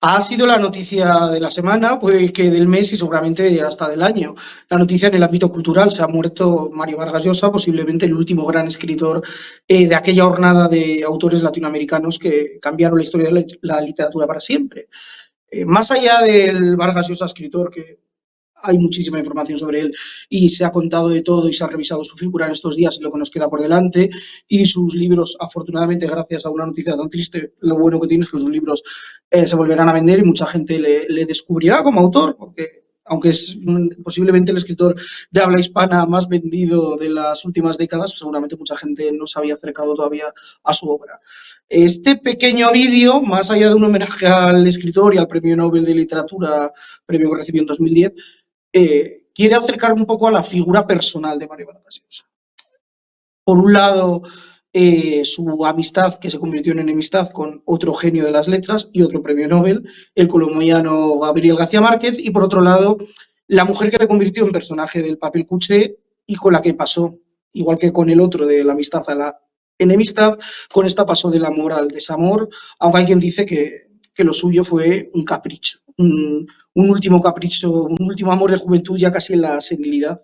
Ha sido la noticia de la semana, pues que del mes y seguramente hasta del año. La noticia en el ámbito cultural: se ha muerto Mario Vargas Llosa, posiblemente el último gran escritor de aquella hornada de autores latinoamericanos que cambiaron la historia de la literatura para siempre. Más allá del Vargas Llosa escritor, que hay muchísima información sobre él y se ha contado de todo y se ha revisado su figura en estos días y lo que nos queda por delante, y sus libros, afortunadamente, gracias a una noticia tan triste, lo bueno que tiene es que sus libros se volverán a vender y mucha gente le descubrirá como autor, porque aunque es posiblemente el escritor de habla hispana más vendido de las últimas décadas, seguramente mucha gente no se había acercado todavía a su obra. Este pequeño vídeo, más allá de un homenaje al escritor y al Premio Nobel de Literatura, premio que recibió en 2010, quiere acercar un poco a la figura personal de Mario Vargas Llosa. Por un lado, su amistad, que se convirtió en enemistad con otro genio de las letras y otro premio Nobel, el colombiano Gabriel García Márquez, y por otro lado, la mujer que le convirtió en personaje del papel cuché y con la que pasó, igual que con el otro, de la amistad a la enemistad, con esta pasó del amor al desamor, aunque hay quien dice que lo suyo fue un capricho, un último capricho, un último amor de juventud ya casi en la senilidad.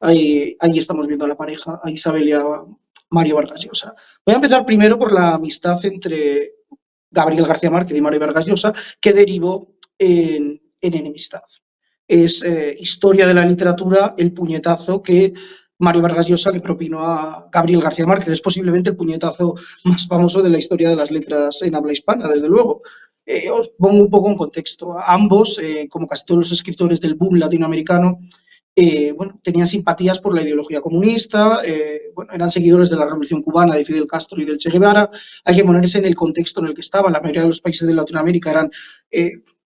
Ahí estamos viendo a la pareja, a Isabel y a Mario Vargas Llosa. Voy a empezar primero por la amistad entre Gabriel García Márquez y Mario Vargas Llosa, que derivó en enemistad. Es historia de la literatura el puñetazo que Mario Vargas Llosa le propinó a Gabriel García Márquez. Es posiblemente el puñetazo más famoso de la historia de las letras en habla hispana, desde luego. Os pongo un poco en contexto. Ambos, como casi todos los escritores del boom latinoamericano, bueno, tenían simpatías por la ideología comunista, bueno, eran seguidores de la Revolución Cubana, de Fidel Castro y del Che Guevara. Hay que ponerse en el contexto en el que estaban. La mayoría de los países de Latinoamérica eran,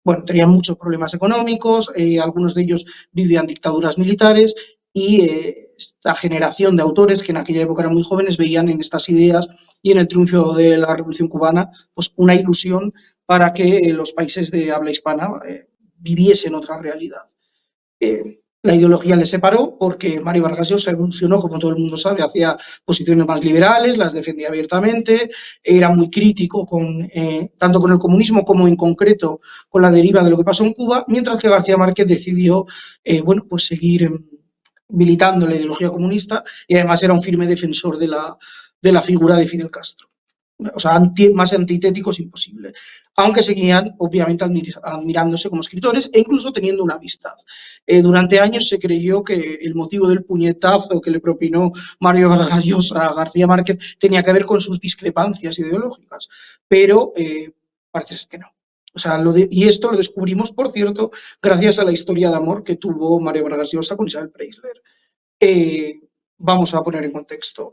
bueno, tenían muchos problemas económicos, algunos de ellos vivían dictaduras militares, y esta generación de autores, que en aquella época eran muy jóvenes, veían en estas ideas y en el triunfo de la Revolución Cubana pues una ilusión para que los países de habla hispana viviesen otra realidad. La ideología les separó porque Mario Vargas Llosa evolucionó, como todo el mundo sabe, hacia posiciones más liberales, las defendía abiertamente, era muy crítico tanto con el comunismo como en concreto con la deriva de lo que pasó en Cuba, mientras que García Márquez decidió bueno, pues seguir militando la ideología comunista, y además era un firme defensor de la figura de Fidel Castro. O sea, más antitéticos imposible, aunque seguían obviamente admirándose como escritores e incluso teniendo una amistad. Durante años se creyó que el motivo del puñetazo que le propinó Mario Vargas Llosa a García Márquez tenía que ver con sus discrepancias ideológicas, pero parece que no. O sea, y esto lo descubrimos, por cierto, gracias a la historia de amor que tuvo Mario Vargas Llosa con Isabel Preisler. Vamos a poner en contexto.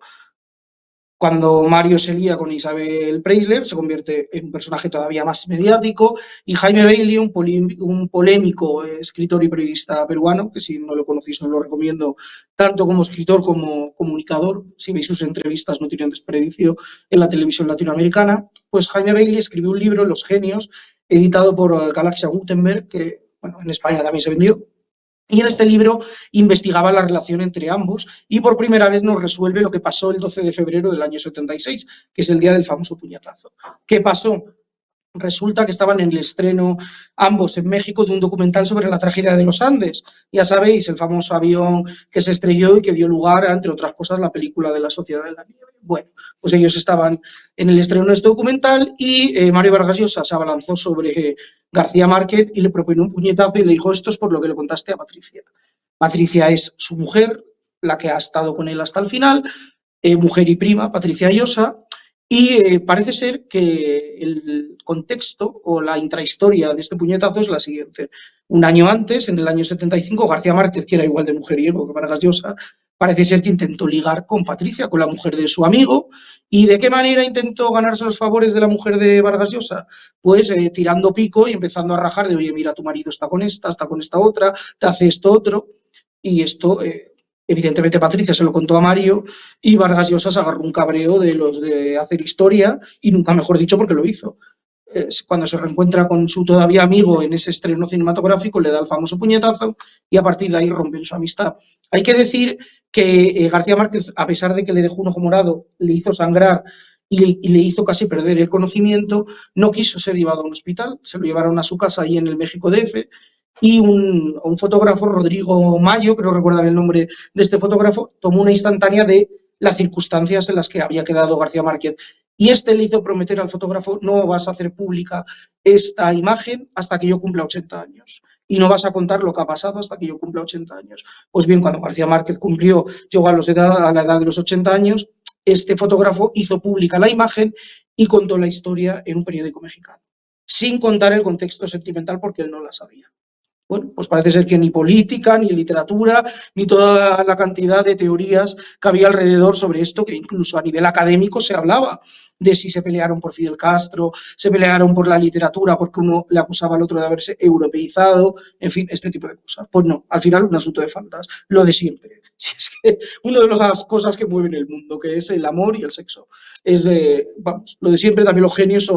Cuando Mario se lía con Isabel Preisler, se convierte en un personaje todavía más mediático, y Jaime Bailey, un polémico escritor y periodista peruano, que si no lo conocéis os lo recomiendo, tanto como escritor como comunicador, si veis sus entrevistas no tienen desperdicio en la televisión latinoamericana, pues Jaime Bailey escribió un libro, Los genios, editado por Galaxia Gutenberg, que bueno, en España también se vendió. Y en este libro investigaba la relación entre ambos y por primera vez nos resuelve lo que pasó el 12 de febrero del año 76, que es el día del famoso puñetazo. ¿Qué pasó? Resulta que estaban en el estreno ambos en México de un documental sobre la tragedia de los Andes. Ya sabéis, el famoso avión que se estrelló y que dio lugar a, entre otras cosas, la película de La Sociedad de la Nieve. Bueno, pues ellos estaban en el estreno de este documental y Mario Vargas Llosa se abalanzó sobre García Márquez y le propinó un puñetazo y le dijo: esto es por lo que le contaste a Patricia. Patricia es su mujer, la que ha estado con él hasta el final, mujer y prima, Patricia Llosa. Y parece ser que el contexto o la intrahistoria de este puñetazo es la siguiente. Un año antes, en el año 75, García Márquez, que era igual de mujeriego que Vargas Llosa, parece ser que intentó ligar con Patricia, con la mujer de su amigo. ¿Y de qué manera intentó ganarse los favores de la mujer de Vargas Llosa? Pues tirando pico y empezando a rajar de: oye, mira, tu marido está con esta otra, te hace esto otro. Y esto... evidentemente Patricia se lo contó a Mario y Vargas Llosa se agarró un cabreo de los de hacer historia, y nunca mejor dicho, porque lo hizo. Cuando se reencuentra con su todavía amigo en ese estreno cinematográfico, le da el famoso puñetazo y a partir de ahí rompen su amistad. Hay que decir que García Márquez, a pesar de que le dejó un ojo morado, le hizo sangrar y le hizo casi perder el conocimiento. No quiso ser llevado a un hospital, se lo llevaron a su casa ahí en el México DF, y un fotógrafo, Rodrigo Mayo, creo recordar el nombre de este fotógrafo, tomó una instantánea de las circunstancias en las que había quedado García Márquez. Y este le hizo prometer al fotógrafo: no vas a hacer pública esta imagen hasta que yo cumpla 80 años. Y no vas a contar lo que ha pasado hasta que yo cumpla 80 años. Pues bien, cuando García Márquez llegó a la edad de los 80 años, este fotógrafo hizo pública la imagen y contó la historia en un periódico mexicano, sin contar el contexto sentimental porque él no la sabía. Bueno, pues parece ser que ni política, ni literatura, ni toda la cantidad de teorías que había alrededor sobre esto, que incluso a nivel académico se hablaba de si se pelearon por Fidel Castro, se pelearon por la literatura porque uno le acusaba al otro de haberse europeizado, en fin, este tipo de cosas. Pues no, al final un asunto de faltas, lo de siempre. Si es que una de las cosas que mueven el mundo, que es el amor y el sexo, es de, vamos, lo de siempre. También los genios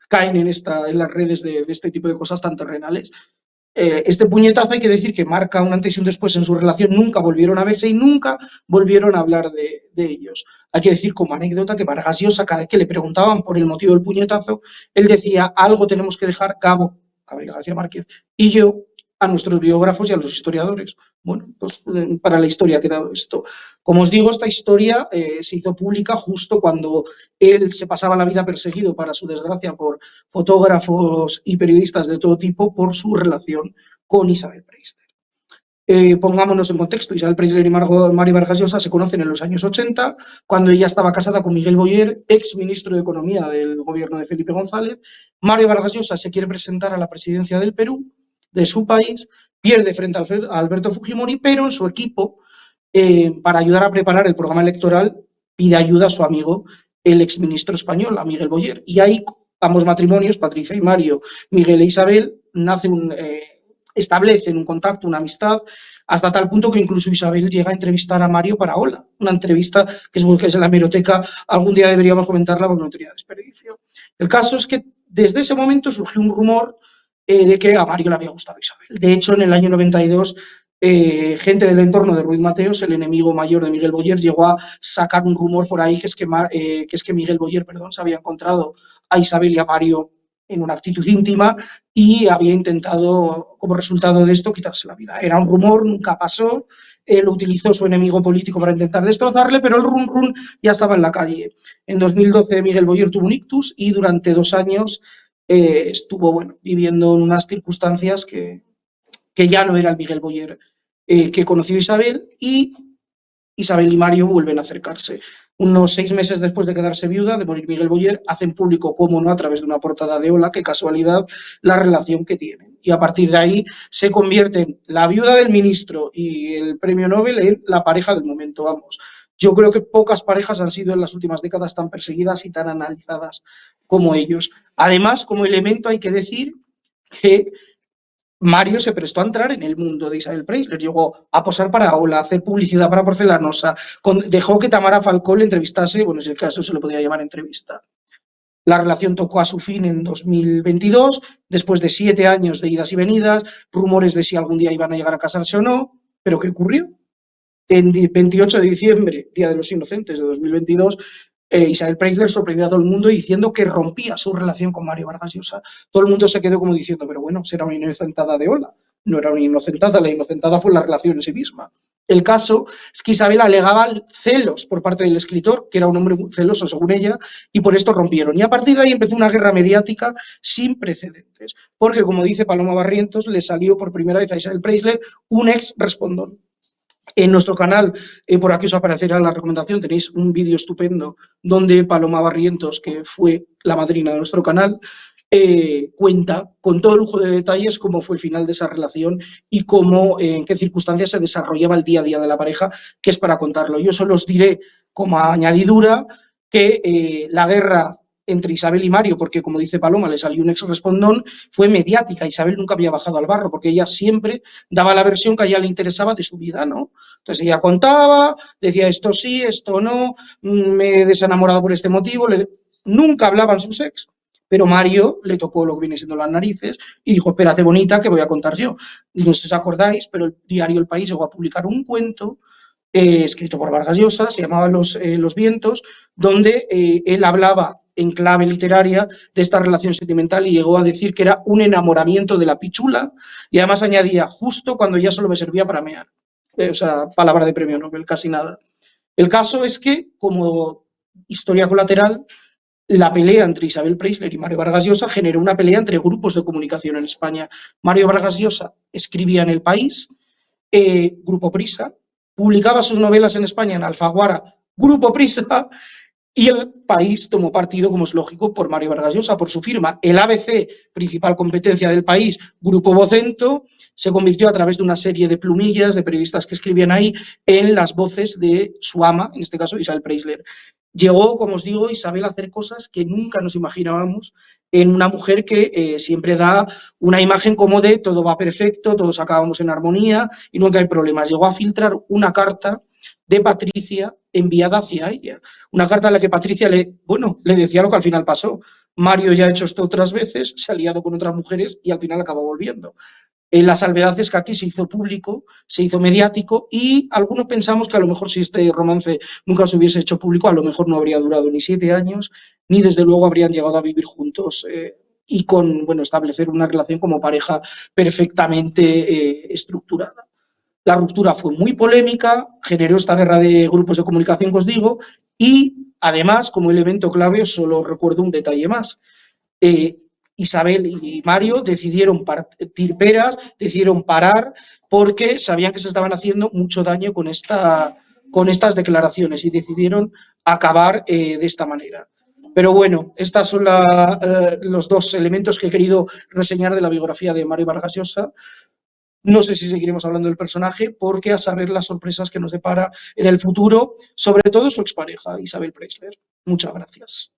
caen en las redes de este tipo de cosas tan terrenales. Este puñetazo, hay que decir que marca un antes y un después en su relación. Nunca volvieron a verse y nunca volvieron a hablar de ellos. Hay que decir como anécdota que Vargas Llosa, cada vez que le preguntaban por el motivo del puñetazo, él decía: algo tenemos que dejar, Gabriel García Márquez y yo, a nuestros biógrafos y a los historiadores. Bueno, pues para la historia ha quedado esto. Como os digo, esta historia se hizo pública justo cuando él se pasaba la vida perseguido, para su desgracia, por fotógrafos y periodistas de todo tipo por su relación con Isabel Preisler. Pongámonos en contexto: Isabel Preisler y Mario Vargas Llosa se conocen en los años 80, cuando ella estaba casada con Miguel Boyer, ex ministro de Economía del gobierno de Felipe González. Mario Vargas Llosa se quiere presentar a la presidencia del Perú, de su país, pierde frente a Alberto Fujimori, pero en su equipo, para ayudar a preparar el programa electoral, pide ayuda a su amigo, el exministro español, a Miguel Boyer. Y ahí ambos matrimonios, Patricia y Mario, Miguel e Isabel, establecen un contacto, una amistad, hasta tal punto que incluso Isabel llega a entrevistar a Mario para Hola, una entrevista que es en la hemeroteca. Algún día deberíamos comentarla porque no tenía desperdicio. El caso es que desde ese momento surgió un rumor de que a Mario le había gustado Isabel. De hecho, en el año 92, gente del entorno de Ruiz Mateos, el enemigo mayor de Miguel Boyer, llegó a sacar un rumor por ahí que es que Miguel Boyer, se había encontrado a Isabel y a Mario en una actitud íntima y había intentado, como resultado de esto, quitarse la vida. Era un rumor, nunca pasó. Lo utilizó su enemigo político para intentar destrozarle, pero el run ya estaba en la calle. En 2012 Miguel Boyer tuvo un ictus y durante 2 años estuvo viviendo en unas circunstancias que ya no era el Miguel Boyer que conoció Isabel, y Isabel y Mario vuelven a acercarse. Unos 6 meses después de quedarse viuda, de morir Miguel Boyer, hacen público, cómo no, a través de una portada de Hola, qué casualidad, la relación que tienen. Y a partir de ahí se convierten la viuda del ministro y el premio Nobel en la pareja del momento, vamos. Yo creo que pocas parejas han sido en las últimas décadas tan perseguidas y tan analizadas como ellos. Además, como elemento, hay que decir que Mario se prestó a entrar en el mundo de Isabel Preisler, llegó a posar para Hola, a hacer publicidad para Porcelanosa, dejó que Tamara Falcó le entrevistase, bueno, si el caso se lo podía llamar entrevista. La relación tocó a su fin en 2022, después de 7 años de idas y venidas, rumores de si algún día iban a llegar a casarse o no, pero ¿qué ocurrió? En 28 de diciembre, Día de los Inocentes de 2022, Isabel Preisler sorprendió a todo el mundo diciendo que rompía su relación con Mario Vargas Llosa. Todo el mundo se quedó como diciendo: pero bueno, será una inocentada de Hola. No era una inocentada, la inocentada fue la relación en sí misma. El caso es que Isabel alegaba celos por parte del escritor, que era un hombre muy celoso según ella, y por esto rompieron. Y a partir de ahí empezó una guerra mediática sin precedentes, porque, como dice Paloma Barrientos, le salió por primera vez a Isabel Preisler un ex respondón. En nuestro canal, por aquí os aparecerá la recomendación, tenéis un vídeo estupendo donde Paloma Barrientos, que fue la madrina de nuestro canal, cuenta con todo lujo de detalles cómo fue el final de esa relación y cómo, en qué circunstancias se desarrollaba el día a día de la pareja, que es para contarlo. Yo solo os diré como añadidura que la guerra entre Isabel y Mario, porque, como dice Paloma, le salió un ex respondón, fue mediática. Isabel nunca había bajado al barro, porque ella siempre daba la versión que a ella le interesaba de su vida, ¿no? Entonces ella contaba, decía esto sí, esto no, me he desenamorado por este motivo. Nunca hablaban sus ex, pero Mario le tocó lo que viene siendo las narices y dijo: espérate, bonita, que voy a contar yo. No sé si os acordáis, pero el diario El País llegó a publicar un cuento escrito por Vargas Llosa, se llamaba Los vientos, donde él hablaba en clave literaria de esta relación sentimental y llegó a decir que era un enamoramiento de la pichula, y además añadía justo cuando ya solo me servía para mear. O sea, palabra de premio Nobel, casi nada. El caso es que, como historia colateral, la pelea entre Isabel Preisler y Mario Vargas Llosa generó una pelea entre grupos de comunicación en España. Mario Vargas Llosa escribía en El País, Grupo Prisa, publicaba sus novelas en España en Alfaguara, Grupo Prisa, y El País tomó partido, como es lógico, por Mario Vargas Llosa, por su firma. El ABC, principal competencia del País, Grupo Vocento, se convirtió a través de una serie de plumillas de periodistas que escribían ahí en las voces de su ama, en este caso Isabel Preisler. Llegó, como os digo, Isabel a hacer cosas que nunca nos imaginábamos en una mujer que siempre da una imagen como de todo va perfecto, todos acabamos en armonía y nunca hay problemas. Llegó a filtrar una carta de Patricia enviada hacia ella. Una carta en la que Patricia le decía lo que al final pasó. Mario ya ha hecho esto otras veces, se ha liado con otras mujeres y al final acabó volviendo. La salvedad es que aquí se hizo público, se hizo mediático y algunos pensamos que a lo mejor si este romance nunca se hubiese hecho público, a lo mejor no habría durado ni 7 años, ni desde luego habrían llegado a vivir juntos y con, establecer una relación como pareja perfectamente estructurada. La ruptura fue muy polémica, generó esta guerra de grupos de comunicación que os digo y además, como elemento clave, os solo recuerdo un detalle más. Isabel y Mario decidieron partir peras, decidieron parar porque sabían que se estaban haciendo mucho daño con estas declaraciones y decidieron acabar de esta manera. Pero bueno, estos son los dos elementos que he querido reseñar de la biografía de Mario Vargas Llosa. No sé si seguiremos hablando del personaje porque a saber las sorpresas que nos depara en el futuro, sobre todo su expareja, Isabel Preisler. Muchas gracias.